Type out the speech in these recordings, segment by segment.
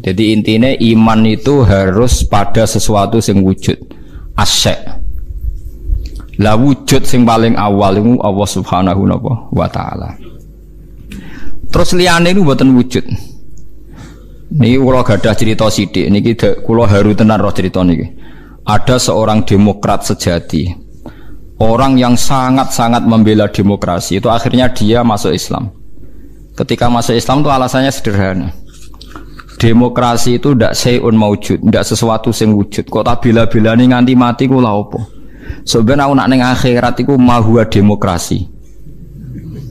Jadi intinya iman itu harus pada sesuatu yang wujud, asyik. Lah wujud yang paling awal itu Allah Subhanahu wa Ta'ala. Terus liyane itu mboten wujud. Niki kula gadah cerita sithik niki kula haru tenan roh cerita niki. Ada seorang demokrat sejati. Orang yang sangat-sangat membela demokrasi itu akhirnya dia masuk Islam. Ketika masuk Islam itu alasannya sederhana. Demokrasi itu ndak sayun maujud, ndak sesuatu sing wujud. Kok tak bela-belani nganti mati ku lha opo? Sebenarnya aku nak ning akhirat iku mahwa demokrasi.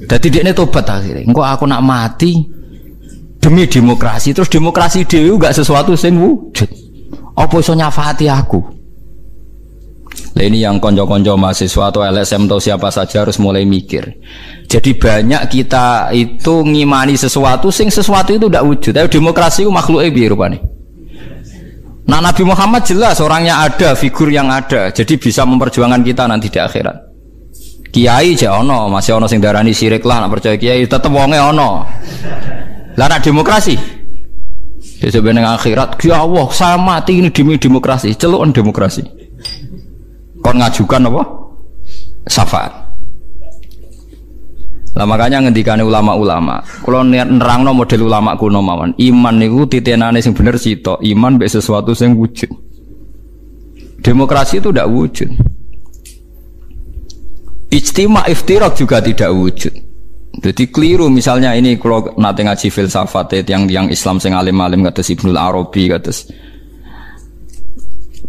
Dadi dekne tobat akhirnya. Engko aku nak mati demi demokrasi, terus demokrasi dhewe enggak sesuatu sing wujud. Apa iso nyafati aku? Lah ini yang konco-konco mahasiswa atau LSM atau siapa saja harus mulai mikir. Jadi banyak kita itu ngimani sesuatu itu tidak wujud. Tapi demokrasi itu makhluknya piye rupane. Nah Nabi Muhammad jelas orangnya ada, figur yang ada. Jadi bisa memperjuangkan kita nanti di akhirat. Kiai aja ono, masih ono sing darani syirik lah, nak percaya kiai tetep wonge ono. Lah nak demokrasi. Ya sebenarnya akhirat, ya Allah saya mati ini demi demokrasi, celukan demokrasi. Kon ngajukan apa? Syafaat. Lah makanya ngendikane ulama-ulama, kula nerangno model ulama kuno mawon. Iman niku titenane sing bener sitok, iman mbek sesuatu sing wujud. Demokrasi itu tidak wujud. Ijtima' iftirak juga tidak wujud. Jadi keliru misalnya ini kalau nate ngaji filsafat yang Islam sing alim-alim kados Ibnul Arabi kados.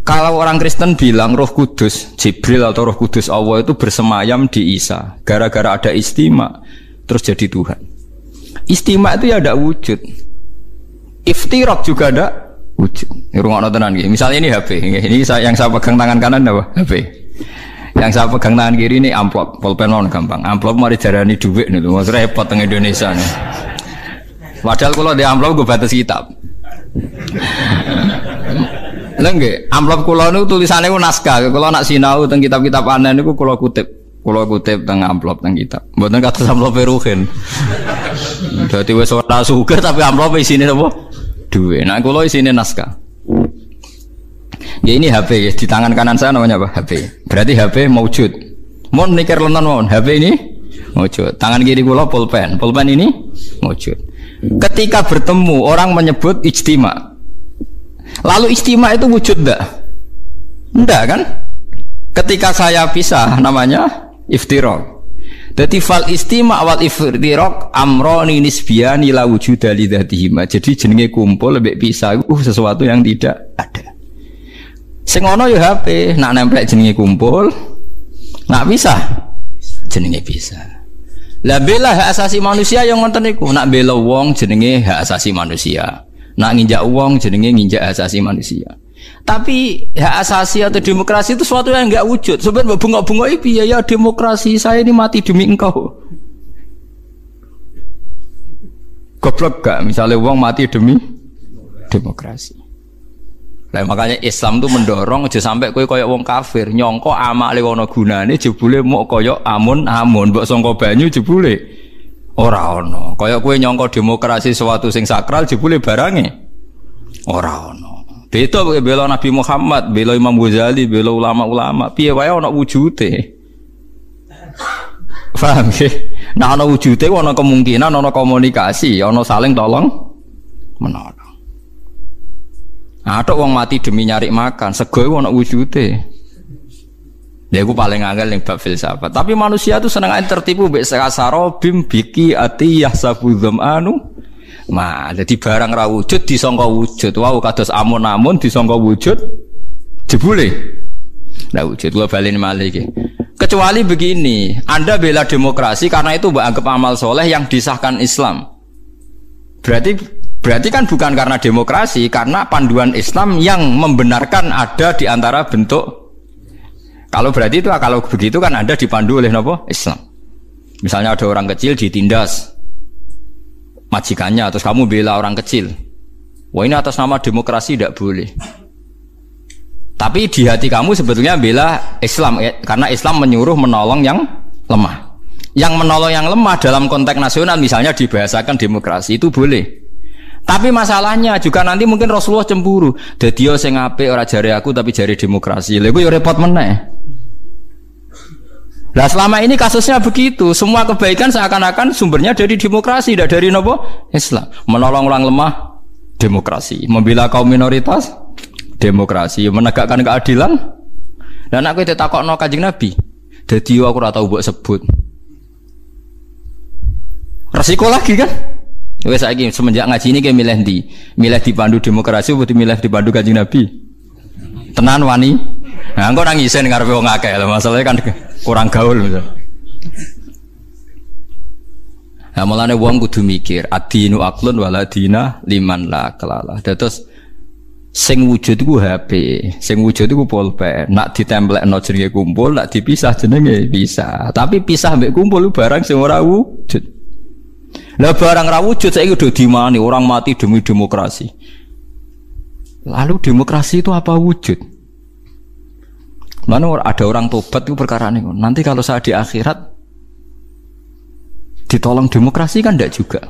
Kalau orang Kristen bilang Roh Kudus, Jibril atau Roh Kudus Allah itu bersemayam di Isa, gara-gara ada istima terus jadi Tuhan. Istima itu ya ada wujud. Iftirak juga ada wujud. Ini rungokno tenan iki. Misalnya ini HP, ini yang saya pegang tangan kanan apa? HP. Yang saya pegang tangan kiri ini amplop, pulpen mau gampang. Amplop mari jarani duit nih, mas repot teng Indonesia nih. Padahal kalau di amplop gue batas kitab. Lengge, amplop kula niku tulisane ku naskah. Kula nak sinau teng kitab-kitab aneh niku kula kutip teng amplop teng kitab. Mboten kados amplop Ruhin. Dadi wis ora sugih tapi amplop isine apa? Duwe. Nah kula isine naskah. Ya ini HP ya, di tangan kanan saya namanya apa? HP. Berarti HP maujud. Mun mikir lenen mon, HP ini maujud. Tangan kiri kula pulpen. Pulpen ini maujud. Ketika bertemu orang menyebut ijtima'. Lalu istima itu wujud enggak? Enggak kan? Ketika saya pisah namanya iftirak. Jadi fal istima wal iftirak amroni nisbiyani la wujuda li dzatihima. Jadi jenenge kumpul lebih pisah sesuatu yang tidak ada. Sing ono ya HP, nak nemplek jenenge kumpul, nak pisah jenenge pisah. Lah bela hak asasi manusia yang ngoten niku, nak bela wong jenenge hak asasi manusia. Nak nginjak uang jenenge nginjak hak asasi manusia. Tapi hak asasi atau demokrasi itu sesuatu yang enggak wujud. Sebenarnya bunga-bunga piye ya demokrasi, saya ini mati demi engkau. Goblok gak misalnya uang mati demi demokrasi. Lah makanya Islam itu mendorong aja sampai kowe koyo wong kafir, nyongko amale ana gunane jebule mok koyo amun-amun mbok sangka banyu jebule ora ono. Kaya kowe nyangka demokrasi sesuatu sing sakral jebule barange ora ono. Beda kowe bela Nabi Muhammad, bela Imam Ghazali, bela ulama-ulama, piye wae ana wujude. Paham ya? Nah ana wujude ana kemungkinan ana komunikasi, ana saling tolong menolong. Atok wong mati demi nyari makan, sego iku ana wujude. Ya aku paling angel ning bab filsafat. Tapi manusia itu seneng ae tertipu mbek sakasaro bim biki ati yahsabu dzamanu. Nah, jadi barang ra wujud disangka wujud. Wow, kados amun-amun disangka wujud jebule. Lah wujud kula baleni malih iki. Kecuali begini, Anda bela demokrasi karena itu mbak anggap amal soleh yang disahkan Islam. Berarti kan bukan karena demokrasi, karena panduan Islam yang membenarkan ada di antara bentuk. Kalau berarti itu, kalau begitu kan Anda dipandu oleh apa? Islam. Misalnya ada orang kecil ditindas majikannya, terus kamu bela orang kecil. Wah ini atas nama demokrasi tidak boleh. Tapi di hati kamu sebetulnya bela Islam karena Islam menyuruh menolong yang lemah. Yang menolong yang lemah dalam konteks nasional misalnya dibahasakan demokrasi itu boleh. Tapi masalahnya juga nanti mungkin Rasulullah cemburu. Dadi yo sing apik ora jare aku tapi jare demokrasi. Lha iku yo repot meneh. Nah selama ini kasusnya begitu, semua kebaikan seakan-akan sumbernya dari demokrasi, tidak dari nopo Islam. Menolong orang lemah, demokrasi. Membela kaum minoritas, demokrasi. Menegakkan keadilan. Dan aku ditakokno Kanjeng Nabi. Dadi aku ora tau mbok sebut. Resiko lagi kan? Wes saiki semenjak ngaji ini kayak milih ndi? Milih dipandu demokrasi atau milih dipandu Kanjeng Nabi? Tenan wani. Nah, engko nangisen ngarepe wong akeh lho, masalahnya kan kurang gaul misal. Nah, mulane wong kudu mikir, adinu aqlun wala dina liman la kelala. Terus sing wujud iku HP, sing wujud iku pulpen. Nak ditemplekno jenenge kumpul, nak dipisah jenenge bisa. Tapi pisah mbek kumpul barang sing ora wujud. Lah barang ra wujud saiki udah dimani orang mati demi demokrasi. Lalu demokrasi itu apa wujud? Mana ada orang tobat itu perkara ini. Nanti kalau saya di akhirat ditolong demokrasi kan tidak juga.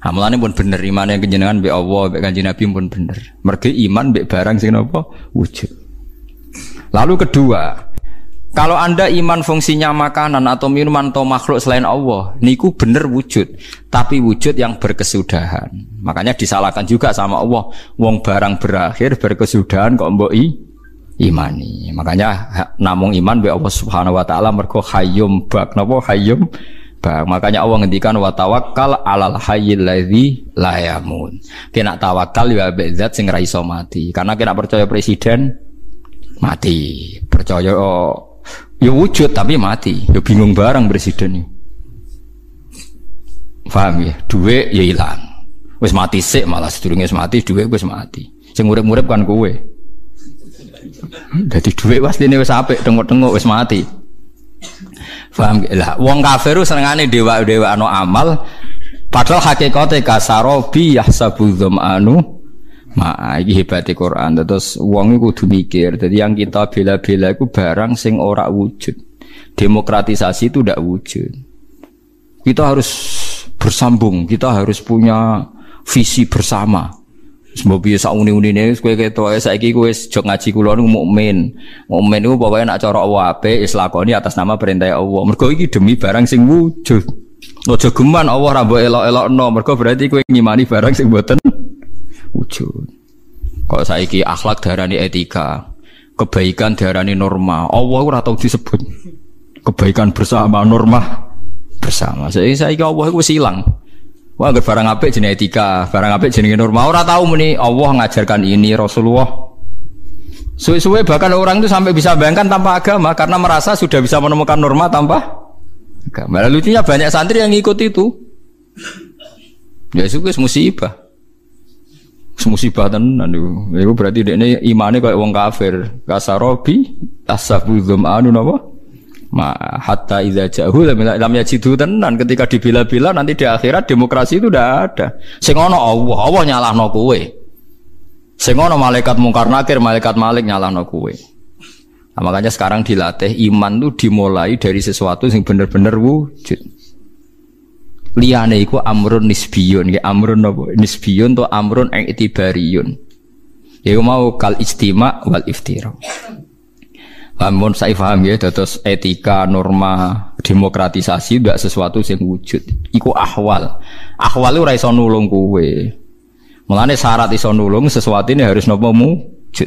Amalannya pun bener, iman yang kenjenengan be Allah, be Kanjeng Nabi pun bener. Mergi iman be barang sing napa wujud. Lalu kedua, kalau Anda iman fungsinya makanan atau minuman atau makhluk selain Allah, niku bener wujud, tapi wujud yang berkesudahan. Makanya disalahkan juga sama Allah. Wong barang berakhir berkesudahan kok mbok imani. Makanya namung iman be Allah Subhanahu wa taala mergo hayyum bak napa hayyum bak. Makanya Allah ngendikan wa tawakkal 'alal hayyil ladzi la yamun. Kena tawakal ya be zat sing ra iso mati. Karena kena percaya presiden mati. Percaya ya wujud tapi mati. Ya bingung barang presiden iki. Paham ya? Duit ya ilang. Wis mati sik malah sedurunge mati duit wis mati. Sing urip-urip kan kowe. Dadi dhuwit wasline wis apik, tengok-tengok wis mati. Paham lah, wong kafir senengane dewa-dewa anu amal padahal hakikate kasarobi yahsabu dzamanu ma iki hebate Quran. Terus wong iku kudu mikir. Dadi yang kita bela-bela iku barang sing ora wujud. Demokratisasi itu ndak wujud. Kita harus bersambung, kita harus punya visi bersama. Sebab biasa uni-unine kowe ketok saiki kowe jog ngaji kula niku mukmin. Mukmin niku pokoke nak cara Allah apik wis lakoni atas nama perintah Allah. Mergo iki demi barang sing wujud. Aja geman Allah ra mbok elok-elokno, mergo berarti kowe ngimani barang sing mboten wujud. Kok saiki akhlak diarani etika, kebaikan diarani norma. Allah ora tau disebut. Kebaikan bersama, norma bersama. Saiki Allah iku wis ilang. Wah, barang apik jenenge etika, barang apik jenenge norma. Ora tahu muni Allah ngajarkan ini Rasulullah. Suwe-suwe bahkan orang itu sampai bisa bayangkan tanpa agama karena merasa sudah bisa menemukan norma tanpa agama. Lucunya banyak santri yang ngikut itu. Ya itu musibah. Musibah tenan niku. Iku berarti dekne imane koyo wong kafir. Kasarobi asabu dzamanu napa? Hatta idza jahu lam yajidu tenan ketika dibela-bela nanti di akhirat demokrasi itu udah ada. Sing ana Allah nyalahno kowe. Sing ana malaikat mungkar nakir, malaikat malik nyalahno kowe. Nah, makanya sekarang dilatih iman itu dimulai dari sesuatu yang benar-benar wujud. Liyane iku amrun nisbiyun, amrun napa? Nisbiyun to amrun i'tibariyun. Iku mau kal istima' wal iftira. Amun saya paham ya, terus etika, norma, demokratisasi tidak sesuatu yang wujud. Iku ahwal. Ahwal itu ora iso nulung kowe. Mulane syarat iso nulung sesuatu ini harus nopo wujud.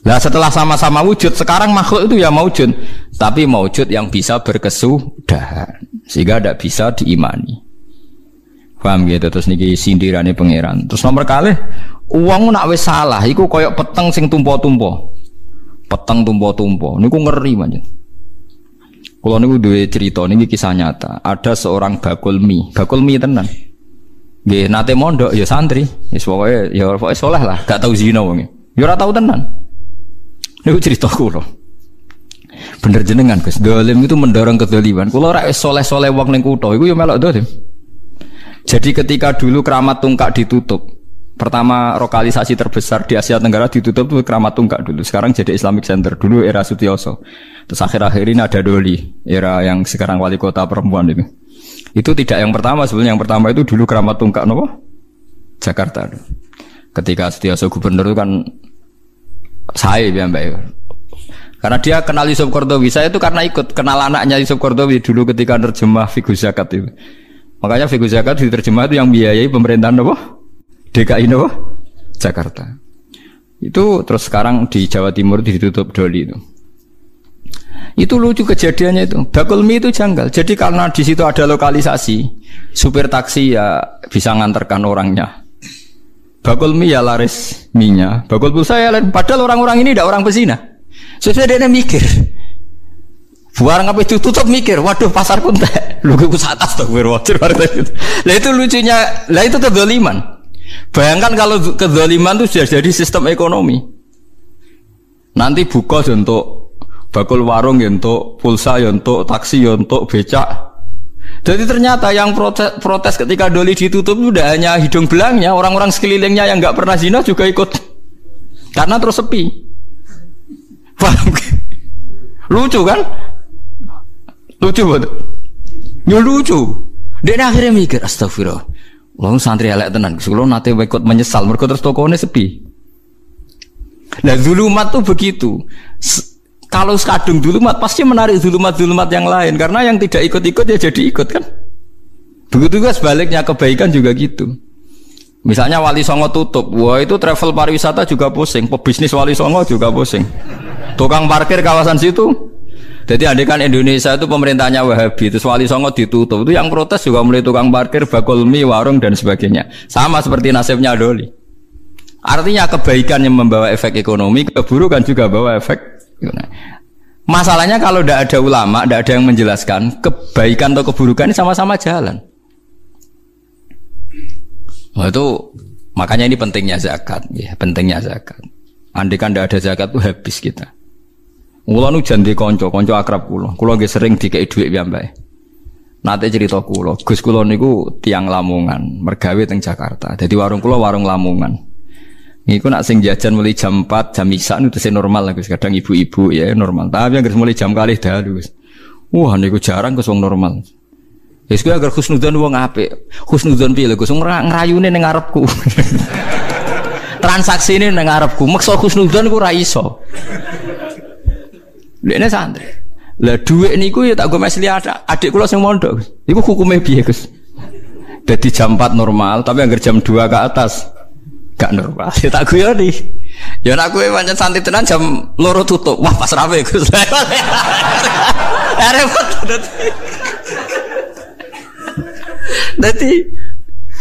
Lah setelah sama-sama wujud, sekarang makhluk itu ya wujud, tapi wujud yang bisa berkesudahan sehingga tidak bisa diimani. Paham gitu? Terus niki sindirane pangeran. Terus nomor kalih, uang nak wis salah, iku koyok peteng sing tumpo-tumpo. Peteng tumpo-tumpo, niku ngeri manjen. Kalau niku duwe cerita, niki kisah nyata. Ada seorang bakul mie tenan. Nggih, nate mondok ya santri, ya pokoke saleh lah, gak tau zina wonge. Ya ora tau tenan. Niku cerita kula. Bener jenengan Gus, dolim itu mendorong kedoliman. Kula ora wis saleh-saleh wong ning kutha, iku ya melok dolim. Jadi ketika dulu keramat tungkak ditutup, Pertama lokalisasi terbesar di Asia Tenggara ditutup tuh Kramat Tungkak dulu. Sekarang jadi Islamic Center. Dulu era Sutioso. Terus akhir-akhir ini ada Doli, era yang sekarang wali kota perempuan itu. Itu tidak yang pertama sebenarnya. Yang pertama itu dulu Kramat Tungkak nopo? Jakarta. Ketika Sutioso gubernur itu kan saya ya Mbak. Karena dia kenal Yusuf Qaradawi. Saya itu karena ikut kenal anaknya Yusuf Qaradawi dulu ketika nerjemah Fiqh Zakat itu. Makanya Fiqh Zakat diterjemah itu yang biayai pemerintahan nopo? DKI no? Jakarta. Itu terus sekarang di Jawa Timur ditutup Doli itu. Itu lucu kejadiannya itu. Bakulmi itu janggal. Jadi karena di situ ada lokalisasi, supir taksi ya bisa nganterkan orangnya. Bakulmi ya laris minyak. Bakul pulsa ya lain. Padahal orang-orang ini tidak orang pesina. Sesuai dia mikir. Barang apa itu tutup mikir. Waduh pasar kuntek. Lu ke atas tuh berwajib. Lah itu lucunya. Lah itu kedzaliman. Bayangkan kalau kezaliman itu sudah jadi sistem ekonomi. Nanti buka untuk bakul warung, untuk pulsa, untuk taksi, untuk becak. Jadi ternyata yang protes ketika Doli ditutup itu tidak hanya hidung belangnya, orang-orang sekelilingnya yang nggak pernah zina juga ikut. Karena terus sepi. Paham? Lucu kan? Lucu betul. Ya lucu. Dia akhirnya mikir, astagfirullah. Lalu santri elek tenan, kalau nanti ikut menyesal, mereka terus tokonya sepi. Nah zulumat tuh begitu. Kalau kadung zulumat pasti menarik zulumat-zulumat yang lain, karena yang tidak ikut-ikut ya jadi ikut kan. Begitu juga sebaliknya kebaikan juga gitu. Misalnya Wali Songo tutup, wah itu travel pariwisata juga pusing, pebisnis Wali Songo juga pusing. Tukang parkir kawasan situ. Jadi andai kan Indonesia itu pemerintahnya Wahabi, terus Wali Songo ditutup, itu yang protes juga mulai tukang parkir, bakul mie, warung dan sebagainya. Sama seperti nasibnya Doli. Artinya kebaikan yang membawa efek ekonomi, keburukan juga bawa efek. Masalahnya kalau tidak ada ulama, tidak ada yang menjelaskan kebaikan atau keburukan ini sama-sama jalan. Nah, itu makanya ini pentingnya zakat, ya, pentingnya zakat. Andai kan tidak ada zakat itu habis kita. Kula nu jan di kanca akrab kula. Kula nggih sering dikeki dhuwit piyambake. Nate cerita kula, Gus kula niku tiyang Lamongan, mergawe teng Jakarta. Dadi warung kula warung Lamongan. Niku nak sing jajan mulai jam 4, jam isya niku tesih normal lah Gus. Kadang ibu-ibu ya normal. Tapi yang mulai jam kalih dalu Gus. Wah niku jarang Gus wong normal. Wis kuwi agar husnudzon wong apik. Husnudzon piye lho Gus ngrayune ning ngarepku. Transaksine ning ngarepku. Meksa husnudzon iku ora iso. Ini santri. Lah duit niku ya tak go mesli adik kula sing mondok. Iku hukume piye, Gus? Dadi jam 4 normal, tapi anggar jam 2 ke atas gak normal. Ya tak guyoni. Ya nek kowe pancen santri tenan jam 2 tutup. Wah, pas rawe, Gus. Repot. Dadi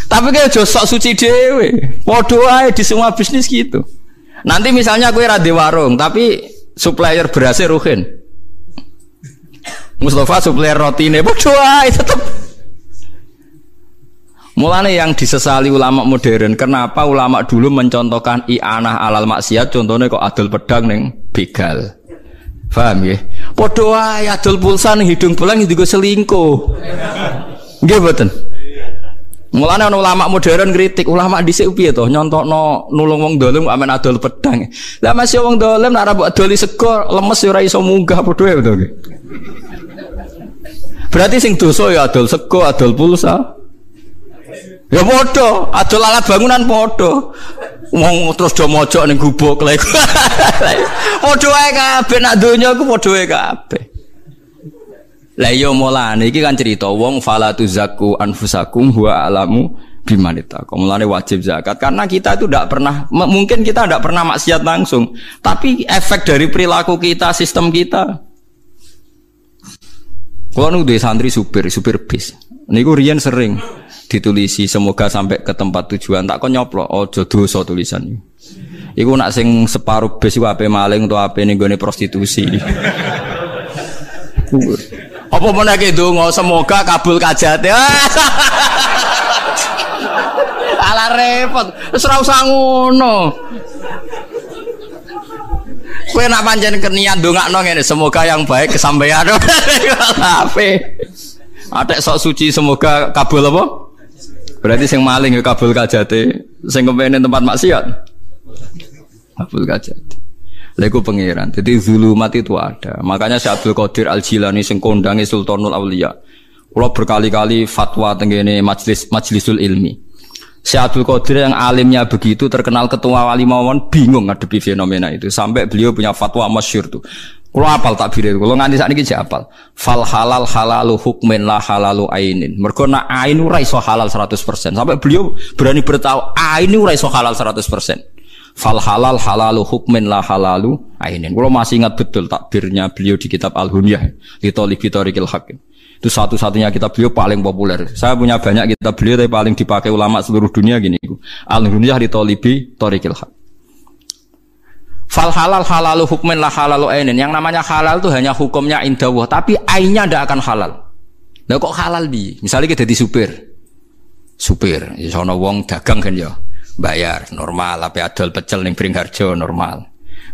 tapi kayak aja sok suci dhewe. Padha ae di semua bisnis gitu. Nanti misalnya kowe ra di warung, tapi supplier berasnya Ruhin, Mustafa supplier rotine, berdoa tetap. Mulane yang disesali ulama modern, kenapa ulama dulu mencontohkan i'anah alal maksiat, contohnya kok adol pedang neng begal, paham ya? Berdoa adol pulsa neng hidung belang itu juga selingkuh, nggih mboten? Mulane ana ulama modern kritik, ulama dhisik piye to nyontokno nulung wong dolim amen adol pedang. Lah masih wong dolim nek ora mbok adoli sego lemes ya ora iso munggah padha wae to. Berarti sing dosa ya adol sego, adol pulsa. Ya padha, adol alat bangunan padha. Wong terus do mojok ning gubuk lek. Padha wae kabeh nak donya iku padha wae kabeh. Lah iya mulane iki kan cerita wong fala tuzakku anfusakum huwa alamu bimanita. Mulane wajib zakat karena kita itu tidak pernah mungkin kita tidak pernah maksiat langsung, tapi efek dari perilaku kita, sistem kita. Kalau nu duwe santri supir bis. Niku riyen sering ditulisi semoga sampai ke tempat tujuan tak kon nyoplok aja dosa tulisan iki. Iku nak sing separuh bis iku ape maling utawa ape ning gone prostitusi. Apa menake donga semoga kabul kajate. Ala repot, wis ora usah ngono. Kowe nak pancen keniat ndongakno ngene, semoga yang baik kesampaian. Ape? Atek sok suci semoga kabul apa? Berarti sing maling ya kabul kajate, sing kepengin tempat maksiat kabul kajate. Lha iku pangeran. Jadi zulumat itu ada. Makanya Syekh Abdul Qadir Al-Jilani sing kondange Sultanul Auliya. Kula berkali-kali fatwa tengene majlisul ilmi. Syekh Abdul Qadir yang alimnya begitu terkenal ketua wali mawon bingung ngadepi fenomena itu sampai beliau punya fatwa masyhur tuh. Kula apal takbir itu. Kula nganti sakniki jek apal. Fal halal halalu hukmin la halalu ainin. Mergo nak ain ora iso halal 100%. Sampai beliau berani bertahu ain ora iso halal 100%. Fal halal halalu hukmin la halalu ainin. Kula masih ingat betul takbirnya beliau di kitab Al-Hunyah di Thalibi Thariqil Haq. Itu satu-satunya kitab beliau paling populer. Saya punya banyak kitab beliau tapi paling dipakai ulama seluruh dunia gini. Al-Hunyah di Thalibi Thariqil Haq. Fal halal halalu hukmin la halalu ainin. Yang namanya halal itu hanya hukumnya indallah, tapi ainnya ndak akan halal. Lah kok halal bi? Misalnya kita jadi supir, ya sono wong dagang kan ya. Bayar normal, ape adol pecel ning Bringharjo normal.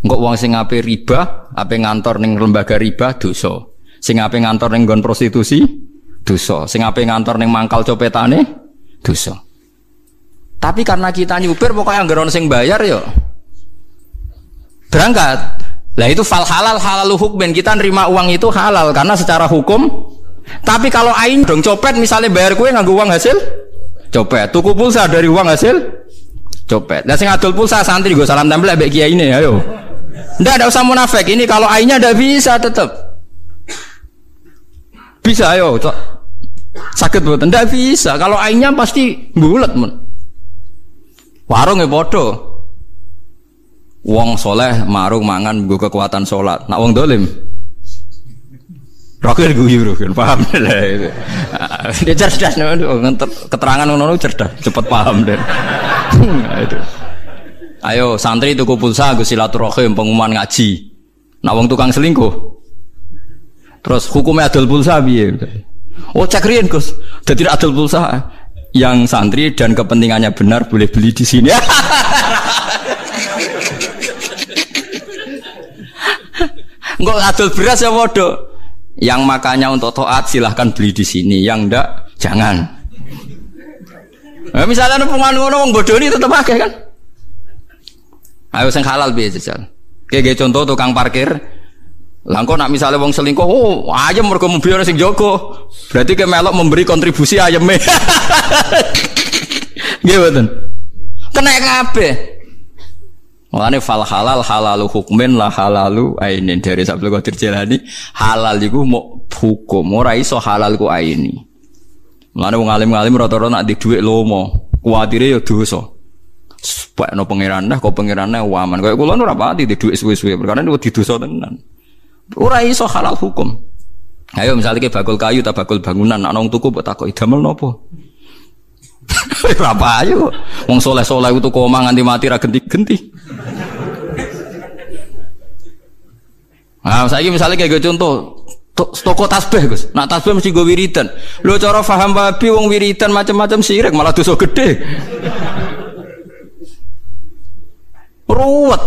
Engko wong sing ape riba, ape ngantor ning lembaga riba dosa. Sing ape ngantor ning nggon prostitusi dosa. Sing ape ngantor ning mangkal copetane dosa. Tapi karena kita nyupir pokoknya anggar ono sing bayar ya berangkat. Lah itu fal halal halalu hukmin, kita nerima uang itu halal karena secara hukum. Tapi kalau ain dong copet misalnya bayar kue nganggo uang hasil copet, tuku pulsa dari uang hasil copet. Lah sing adol pulsa santri gue salam tempel mbek kiai ini, ayo. Ndak usah munafik. Ini kalau ainnya ndak bisa tetap. Bisa ayo, sakit mboten? Ndak bisa. Kalau ainnya pasti bulet men. Warung e padha. Wong soleh marung mangan nggo kekuatan salat. Nak wong dolim rokil guyu kan paham lah itu. Dia cerdas keterangan ngono cerdas, cepet paham deh. Itu. Ayo santri tuku pulsa nggo silaturahim pengumuman ngaji. Nak wong tukang selingkuh. Terus hukumnya adol pulsa piye? Oh cek riyen Gus. Dadi adol pulsa yang santri dan kepentingannya benar boleh beli di sini. Enggak adol beras ya bodoh. Yang makanya untuk taat silahkan beli di sini, yang ndak jangan. Nah, misalnya pengen ngono wong bodoh ini tetep akeh kan. Ayo sing halal piye jajal. Kayak contoh tukang parkir. Lah kok nak misalnya wong selingkuh, oh ayam mergo mobil sing jogo. Berarti ke melok memberi kontribusi ayame. Nggih mboten. Kena kabeh. Mulane fal halal halalu hukmin la halalu ainin dari Abdul Qadir Jilani halal iku mok hukum ora iso halal ku aini. Mulane wong alim-alim rata-rata nak di dhuwit lomo, kuwatire ya dosa. Sepakno pangeran dah kok pangerane waman. Kaya kula ora pati di dhuwit suwe-suwe perkara niku didosa tenan. Ora iso halal hukum. Ayo misalnya ke bakul kayu ta bakul bangunan ana wong tuku mbok takoki damel napa? Ora payu. Wong soleh-soleh itu kok nganti mati ra genti-genti. Nah, saiki misalnya kayak contoh toko tasbih Gus. Nak tasbih mesti go wiridan. Lho cara paham babi wong wiridan macam-macam sirik malah dosa gede. Ruwet.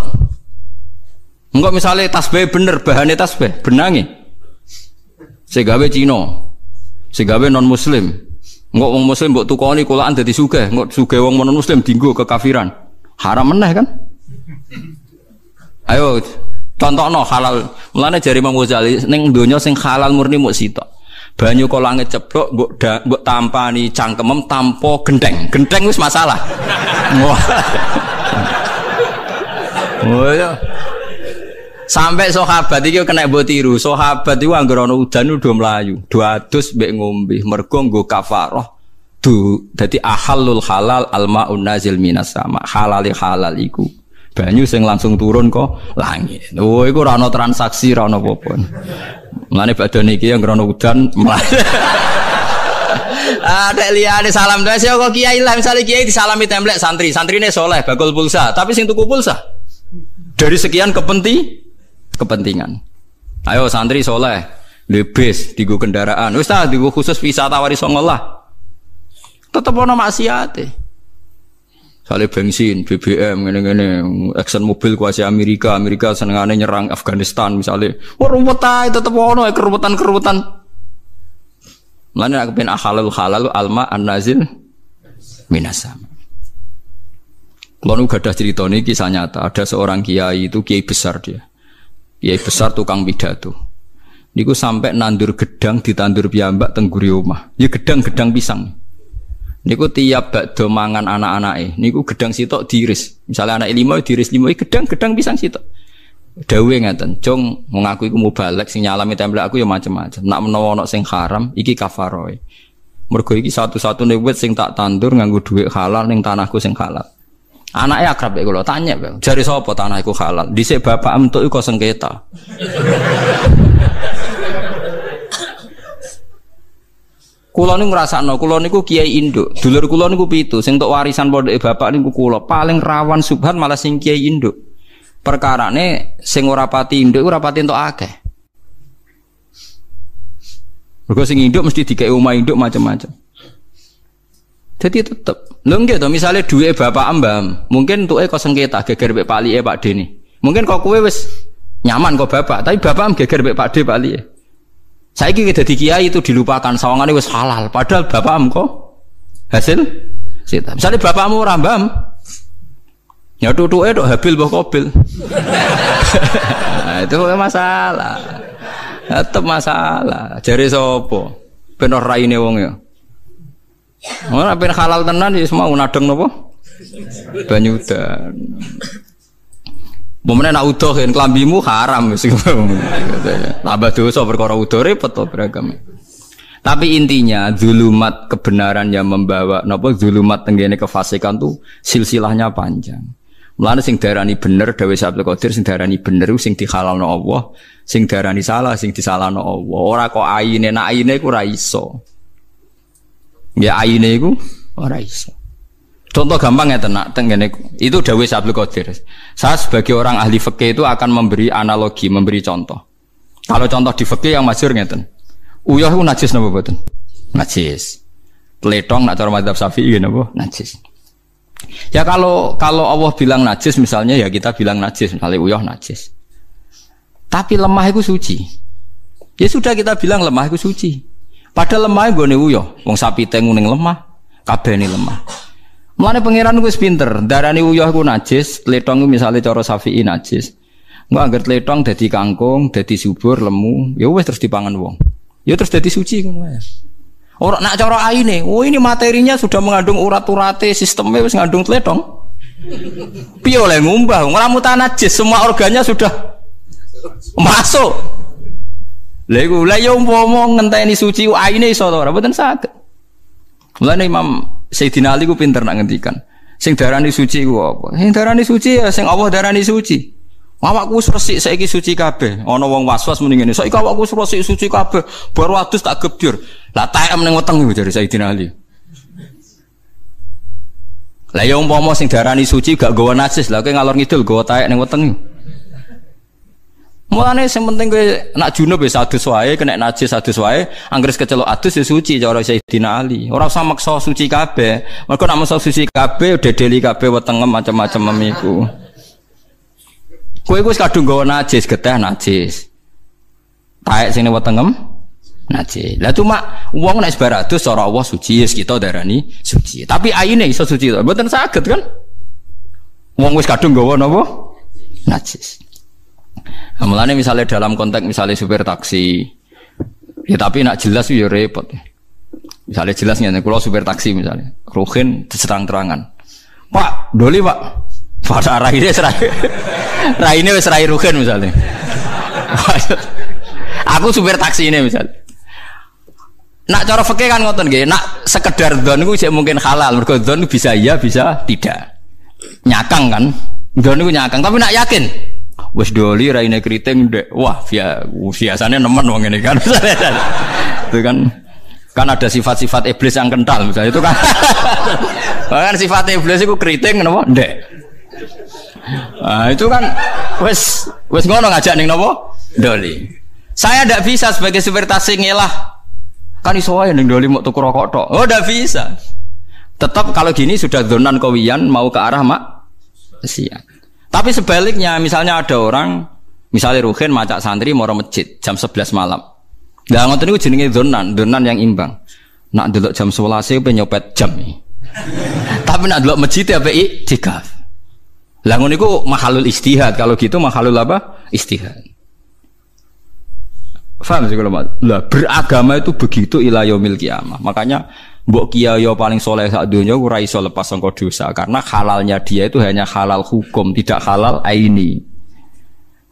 Enggak misalnya tasbih bener bahannya tasbih benangi. Segawe Cina. Segawe non muslim. Enggak wong muslim mbok tukoni kulaan dadi sugih, enggak sugih wong non muslim dienggo kekafiran. Haram meneh kan? Ayo contohno halal. Mulane jare Imam Ghazali ning donya sing halal murni muk sitok. Banyu kok langit ceplok mbok tampani cangkemem tanpa gendeng. Gendeng wis masalah. Oh ya. Sampai sahabat iki kena mbok tiru. Sahabat iku anggere ana udan udah mlayu, do adus mbek ngombe mergo nggo kafarah. Dadi ahallul halal almaun nazil minas sama. Halal iku banyu sing langsung turun kok langit. Oh iku ora ana transaksi, ora ana apa-apa. Mulane badan iki yang ana udan mlayu. Ada liyane salam doa kok kiai lah misale kiai disalami templek santri. Santrine soleh bakul pulsa, tapi sing tuku pulsa dari sekian kepentingan. Ayo santri soleh, lebes digo kendaraan. Wis ta digo khusus wisata wari songolah. Tetep ana maksiate. Sale bensin, BBM ngene-ngene, Exxon Mobil kuasa Amerika senengane nyerang Afghanistan misalnya. Wah ruwet ae tetep ana keruwetan-keruwetan. Lan nek kepen halal alma an-nazil minas sama. Kalau nu gadah cerita ini kisah nyata, ada seorang kiai itu kiai besar dia. Kiai besar tukang pidato. Niku sampai nandur gedang ditandur piyambak tengguri omah. Ya gedang-gedang pisang. Niku tiap bakdo mangan anak-anake, niku gedang sitok diiris. Misalnya anak 5 diiris 5, gedang-gedang pisang sitok. Dawe ngaten, "Cung, wong aku iku mubalek sing nyalami templek aku ya macam-macam. Nak menawa ana sing haram, iki kafaroe. Mergo iki satu-satune wit sing tak tandur nganggo dhuwit halal ning tanahku sing halal." Anaknya akrab ya kula tanya, "Jare sapa tanah iku halal?" Dhisik bapak entuk iku sengketa. Kula niku ngrasakno, kula niku kiai induk. Dulur kula niku 7, sing entuk warisan pondoke bapak niku kula. Paling rawan subhan malah sing kiai induk. Perkarane sing ora pati induk ora pati entuk akeh. Mergo sing induk mesti dikek omah induk macam-macam. Jadi tetep lho nggih to misale duwe bapak ambam, mungkin entuke kok sengketa geger mek palike Pak Dene. Mungkin kok kowe wis nyaman kok bapak, tapi bapak geger mek Pak De palike. Saiki dadi kiai itu dilupakan sawangane wis halal, padahal bapakmu kok hasil sita. Misale bapakmu ora mbam, ya tutuke tok Habil mbah Qabil. Nah, itu masalah. Tetep masalah. Jare sapa? Ben ora raine wong ya. Ora ben halal tenan ya semua nadeng napa? Banyu udan. Momene nak udoh kan klambimu haram wis. Tambah dosa perkara udoh repot to beragam. Tapi intinya zulumat kebenaran yang membawa napa zulumat tenggene kefasikan tuh silsilahnya panjang. Mulane sing darani bener dawuh Abdul Qadir sing darani bener sing dihalalno Allah, sing darani salah sing disalahno Allah. Ora kok ayine nak ayine iku ora iso. Ya ayine iku ora iso. Contoh gampang ya tenak tenggene itu dawuh Abdul Qadir. Saya sebagai orang ahli fikih itu akan memberi analogi, memberi contoh. Kalau contoh di fikih yang masyhur ngeten. Uyah iku najis napa mboten? Najis. Tletong nak cara mazhab Syafi'i napa? Najis. Ya kalau Allah bilang najis misalnya ya kita bilang najis, misalnya uyah najis. Tapi lemah itu suci. Ya sudah kita bilang lemah itu suci. Padahal lemah nggone uyah, wong sapi tengu ning lemah, kabeh ni lemah. Mulane pangeran wis pinter, darani uyah iku najis, tletong misalnya cara Syafi'i najis. Engko angger tletong dadi kangkung, dadi subur, lemu, ya wis terus dipangan wong. Ya terus dadi suci ngono wae. Ora nak cara aine, oh ini materinya sudah mengandung urat-urate, sistemnya wis ngandung tletong. Piye oleh ngumbah, nglamutan najis, semua organnya sudah masuk. Lha iku lha yo umpama ngenteni suci aine iso to ora mboten saged. Mulane Imam Sayyidina Ali ku pinter nak ngendikan. Sing darani suci ku apa? Sing darani suci ya sing Allah darani suci. Awakku wis resik saiki suci kabeh. Ana wong was-was muni ngene. Saiki awakku wis resik suci kabeh. Baru adus tak gebyur. Lah taem ning weteng iku jare Sayyidina Ali. Lah ya umpama sing darani suci gak nggawa najis, lah kowe ngalor ngidul nggawa taek ning weteng. Mulane sing penting kowe nak junub wis adus wae, kena najis adus wae, anggere kecelok adus ya suci cara Sayyidina Ali. Ora usah maksa suci kabeh. Mergo nek maksa suci kabeh dedeli kabeh wetengem macam-macam memiku. Kowe wis kadung nggawa najis, geteh najis. Taek sing wetengem najis. Lah cuma wong nek sebaradus cara Allah suci, kita darani suci. Tapi aine iso suci to. Mboten saged kan? Wong wis kadung nggawa napa? Najis. Nah, mulane misalnya dalam konteks misalnya supir taksi. Ya tapi nak jelas ya repot. Misalnya jelas ngene, kula supir taksi misalnya. Ruhin terang-terangan. Pak, doli Pak. Pada raine serai. Raine wis rai ruhin misalnya. Aku supir taksi ini misalnya. Nak cara fikih kan ngoten nggih, nak sekedar dzon iku sik mungkin halal, mergo dzon bisa iya bisa tidak. Nyakang kan? Dzon iku nyakang, tapi nak yakin wis doli raine kriting ndek. Wah, biasane nemen wong ngene kan. Itu kan ada sifat-sifat iblis yang kental misalnya itu kan. Kan sifat iblis iku kriting napa ndek. Nah, itu kan wis ngono ngajak ning napa? Doli. Saya ndak bisa sebagai supir taksi ngelah. Kan iso wae ning doli mau tuku rokok tok. Oh, ndak bisa. Tetap kalau gini sudah zonan kawiyan mau ke arah maksiat. Tapi sebaliknya misalnya ada orang misalnya Ruhin macak santri mau masjid jam 11 malam. Lah ngoten niku jenenge zonan yang imbang. Nak delok jam 11 pe nyopet jam iki. Tapi nak delok masjid apa iktikaf. Lah ngono iku mahalul istihad. Kalau gitu mahalul apa? Istihad. Faham sih kalau lah beragama itu begitu ila yaumil qiyamah. Makanya mbok kiai paling soleh sak donya ora iso lepas sangka dosa karena halalnya dia itu hanya halal hukum, tidak halal aini.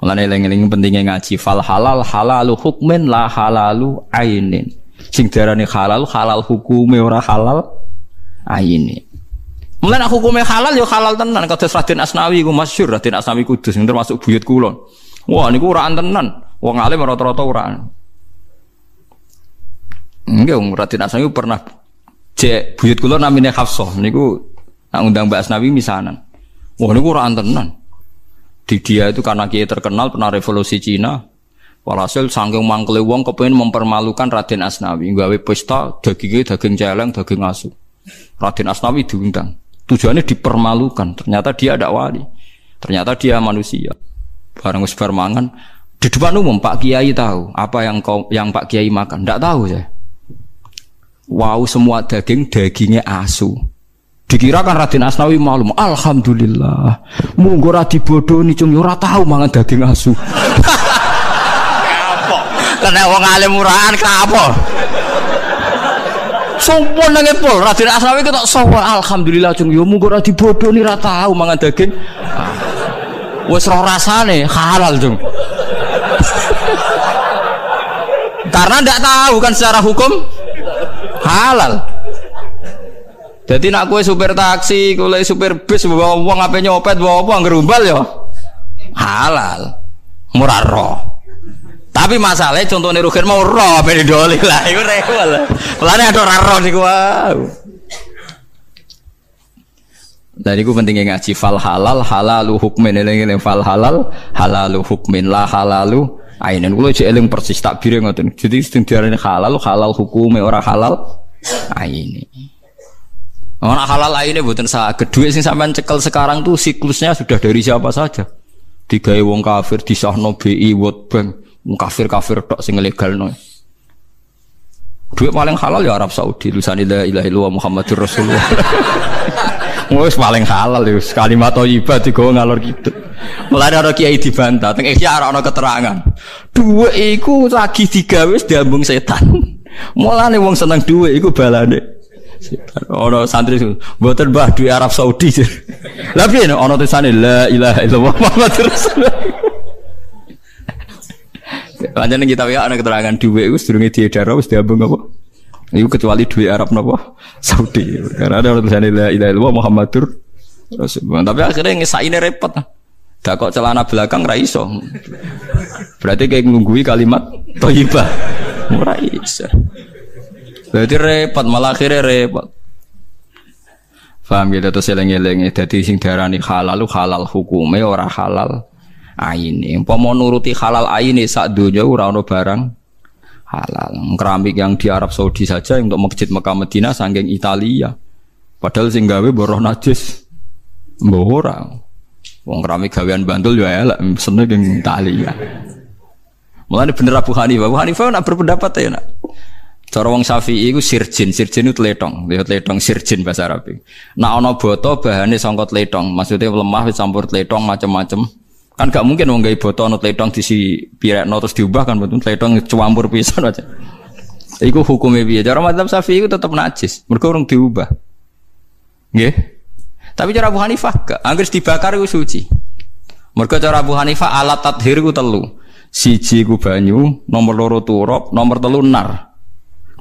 Mulane eling-eling pentingnya ngaji fal halal halalu hukmin la halalu ainin. Sing diarani halal halal hukume ora halal aini. Mulane hukume halal ya halal tenan kados Raden Asnawi iku masyhur Raden Asnawi Kudus sing termasuk buyut kula. Wah niku ora tenan. Wong alim rata-rata ora. Enggak, Raden Asnawi pernah cek buyut kula namine Hafsah niku nak undang Mbak Asnawi misanan. Wah niku ora tenan. Di dia itu karena kiai terkenal pernah revolusi Cina. Walhasil saking mangkele wong kepengin mempermalukan Raden Asnawi, gawe pesta dagingnya daging celeng, daging asu. Raden Asnawi diundang. Tujuannya dipermalukan. Ternyata dia ada wali. Ternyata dia manusia. Barang wis bar mangan di depan umum Pak Kiai tahu apa yang Pak Kiai makan. Enggak tahu saya. Wow, semua dagingnya asu. Dikira kan Raden Asnawi maklum. Alhamdulillah. Munggo ora dibodoni cung ora tahu mangan daging asu. Kapok. Kena wong alim murahan kapok. Sompon nang epol Raden Asnawi ketok sowan alhamdulillah cung yo munggo ora dibodoni ora tahu mangan daging. Wis ora rasane halal cung. Karena ndak tahu kan secara hukum halal. Jadi nak kue supir taksi, kue supir bis, bawa uang apa nyopet, bawa uang gerumbal ya halal, murah roh. Tapi masalahnya contohnya Rukin mau roh, apa didoli lah, itu rewel. Pelane ada roh nih gua. Dan itu pentingnya ngaji fal halal halalu hukmin eling fal halal halalu hukmin la halalu ainin. Kulo cek eling persis tak bire ngoten. Jadi sing diarani halal halal hukume ora halal aine. Orang halal lainnya bukan saged duit sing sampean cekel sekarang tuh siklusnya sudah dari siapa saja. Digawe wong kafir disahno BI World Bank, wong kafir-kafir tok sing legalno. Duit paling halal ya Arab Saudi, tulisan la ilaha illallah Muhammadur Rasulullah. Wis paling halal ya kalimat thayyibah digawa ngalor gitu. Mulane ana kiai dibantah, teng iki ora ana keterangan. Duit iku lagi digawe wis diambung setan. Mulane wong seneng duit iku balane ono santri mboten Mbah duwe Arab Saudi. Lah piye ono tulisane la ilaha illallah Muhammadur Rasulullah. Lanjane kita wae ana keterangan duwe iku sedurunge diedar wis diambung apa? Iku kecuali duwe Arab napa? Saudi. Karena ada tulisane la ilaha illallah Muhammadur Rasulullah. Tapi akhirnya ngesaine repot. Dak kok celana belakang ra iso. Berarti kayak ngunggui kalimat thayyibah. Ora iso. Berarti repot, malah akhirnya repot. Faham gitu terus eling-eling. Jadi sing diarani halal halal hukume ora halal aine. Umpama nuruti halal aine sak donya ora ono barang halal. Keramik yang di Arab Saudi saja untuk masjid Mekah Madinah saking Italia. Padahal sing gawe boroh najis. Mbok ora. Wong keramik gawean Bantul yo elek seneng ning Italia. Mulane bener Abu Hanifah. Abu Hanifah nak berpendapat ya nak. Cara wong Syafi'i iku sirjin itu tletong, tletong sirjin bahasa Arab. Nek ana boto bahane sangka tletong, maksudnya lemah wis campur tletong macam-macam. Kan gak mungkin wong gawe boto ana tletong disi pirekno terus diubah kan betul tletong campur pisan aja. Iku hukume piye? Cara mazhab Syafi'i iku tetep najis, mergo urung diubah. Nggih. Tapi cara Abu Hanifah gak, anggere dibakar iku suci. Mergo cara Abu Hanifah alat tathhir iku telu. Siji iku banyu, nomor loro turab, nomor telu nar.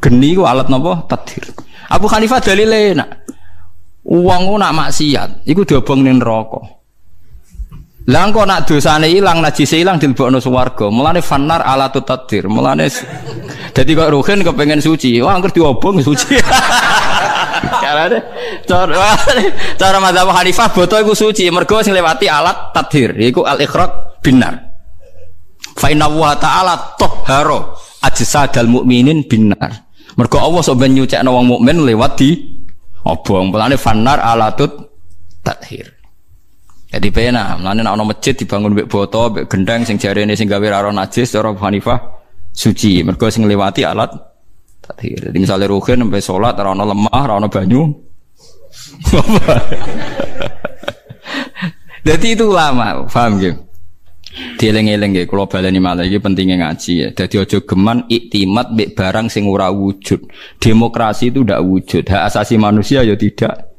Geni ku alat napa tathhir. Abu Hanifah dalile nak wong ku nak maksiat iku diobong ning neraka. Lah engko nak dosane ilang najise ilang dilebokno swarga. Mulane fanar alatut tathhir. Mulane dadi kok Ruhin kepengin suci. Wah angger diobong suci. Karane cara mazhab Hanifah boto iku suci mergo sing lewati alat tathhir iku al-ikhraq binar. Fa inna wa ta'ala tahhara ajsadal mukminin binar. Mergo Allah sok ben nyucekno wong mukmin lewat di obong. Mulane fanar alatut tathhir. Jadi pena, mulane nek ana masjid dibangun mbek boto, mbek gendang sing jarene sing gawe ora najis cara Abu Hanifah suci. Mergo sing ngliwati alat tathhir. Jadi misalnya Ruhin sampai salat ora ana lemah, ora ana banyu Jadi itu ulama, paham gitu. Dieling-eling nggih kula baleni malih iki pentinge ngaji ya. Dadi aja geman iktimat mbek barang sing ora wujud. Demokrasi itu ndak wujud. Hak asasi manusia ya tidak